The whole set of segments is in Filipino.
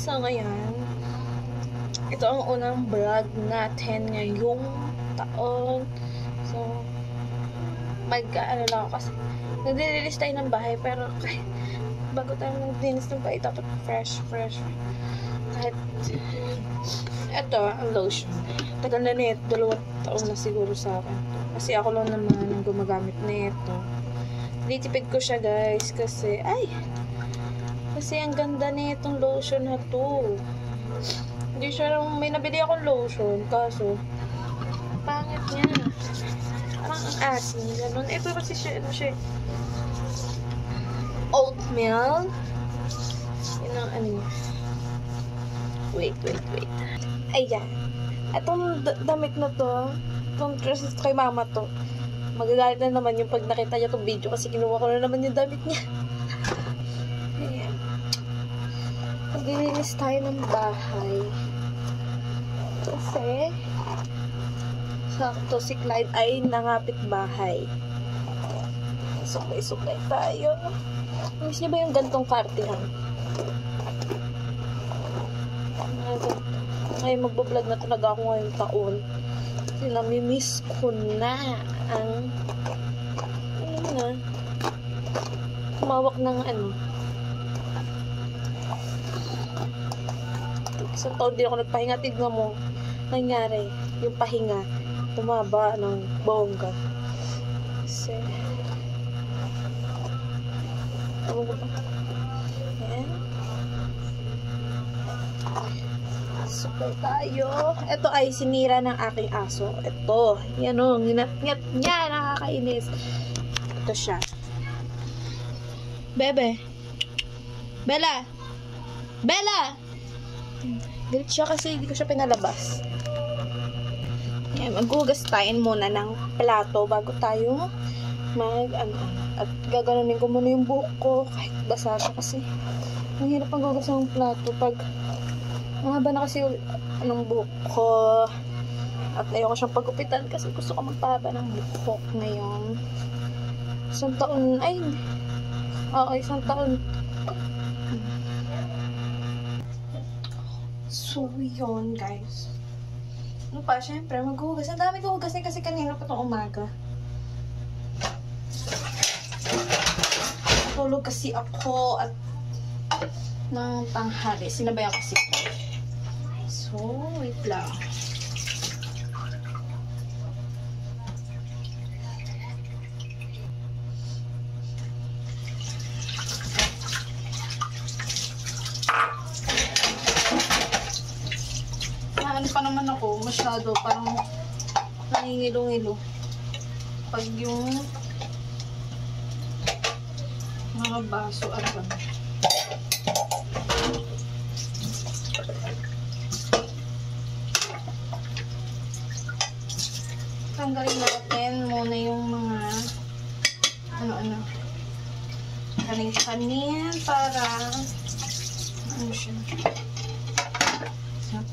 So, ngayon, ito ang unang vlog natin ngayong taon. So, ano lang ako kasi nagdi-release tayo ng bahay, pero bago tayo mag-dinis ng bahay, dapat fresh. Kahit, ito, ang lotion. Tagal na nito, 2 taon na siguro sa akin. Kasi ako lang naman ang gumagamit nito. Ditipid ko siya, guys, kasi ang ganda nitong lotion na to. Hindi siya, may nabili akong lotion, kaso pangit niya. Parang ang asin, ganun. Ito kasi siya, oatmeal. Yun ang ano niya. Wait. Ayan. Itong damit na to, itong dress kay mama to. Magagalit na naman yung pag nakita niya itong video kasi kinuha ko na naman yung damit niya. Ayan. Maglilinis tayo ng bahay. Kasi sakto si Clyde ay nangapit bahay. Suklay tayo. Miss niyo ba yung gantong kartihan? Ngayon magbablog na talaga ako ngayong taon. Kasi namimiss ko na ang tumawak ng isang taon din ako nagpahinga. Tignan mo nangyari yung pahinga, tumaba ng bongga kasi ayan. Super tayo. Ito ay sinira ng aking aso. Ito. Yan o. Nginat-ngat niya. Nakakainis. Ito siya. Bebe. Bella. Galit siya kasi hindi ko siya pinalabas. Yan. Maghugas tayo muna ng plato bago tayo at gaganunin ko muna yung buhok ko kahit basa siya kasi ang hirap maghugas ng plato pag mahaba na kasi ng buhok ko. At ayoko siyang pagupitan kasi gusto ko magpahaba ng buhok ngayon. Isang taon. So, yun, guys. Ano pa? Siyempre, maghugas. Ang dami ko hugasin kasi kanina pa itong umaga. Tulog kasi ako at ng tanghali. Sinabayan kasi ko. So, wait lang. Ano pa naman ako, masyado, parang nangingilo-ngilo. Pag yung mga baso at tanggalin natin muna yung mga kanin para siya.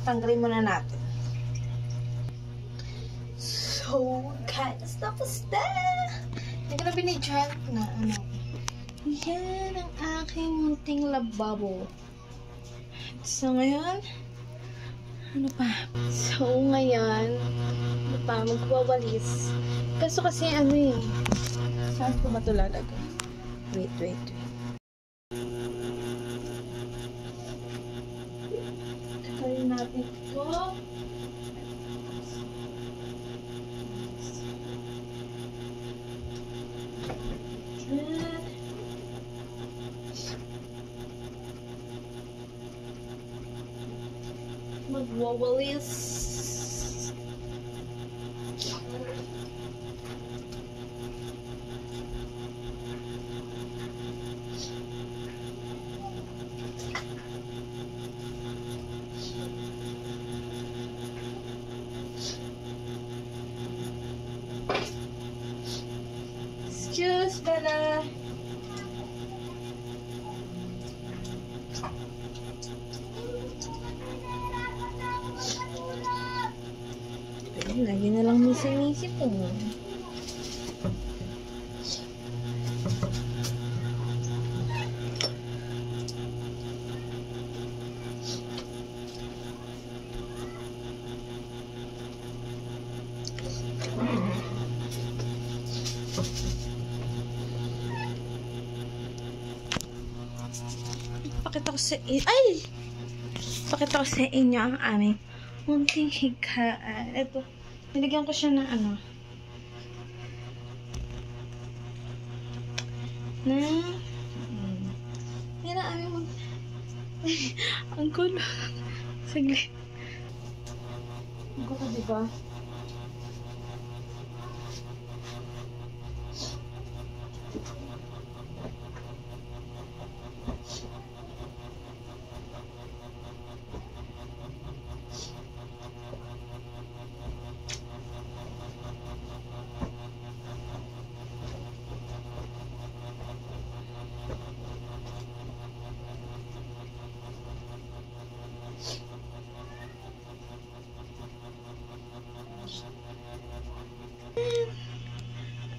Tanggalin muna natin. So, guys, tapos na. Hindi ko na binidyan na yan ang aking munting lababo. So, ngayon ngayon magwawalis. Kaso kasi saan ko ba ito lalagay? Wait. Kakain natin ito. Magwawalis. Excuse, Bella. Lagi na lang misi-misi po. Pakita ko sa inyo. Ay! Pakita ko sa inyo ang aming munting higaan. Ito. Nilagyan ko siya ng ano. Yan ang aming ang gulo. Saglit. Ang gulo, diba?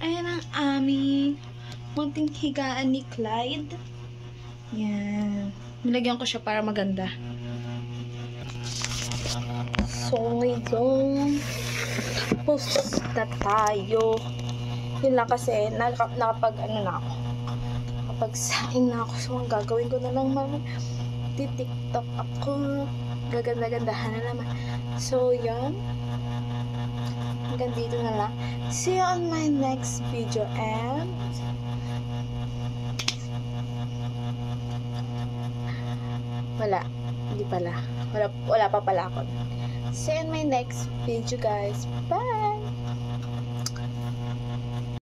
Ayan ang aming munting higaan ni Clyde. Yan. Nilagyan ko siya para maganda. So, ngayon, tapos na tayo. Yun lang kasi, nakapag, ano na ako. Nakapag saing na ako. So, ang gagawin ko na lang, mama. TikTok ako. Gaganda-gandahan na naman. So, yan. Hanggang dito na lang. See you on my next video and wala pa pala ako. See you on my next video, guys. Bye!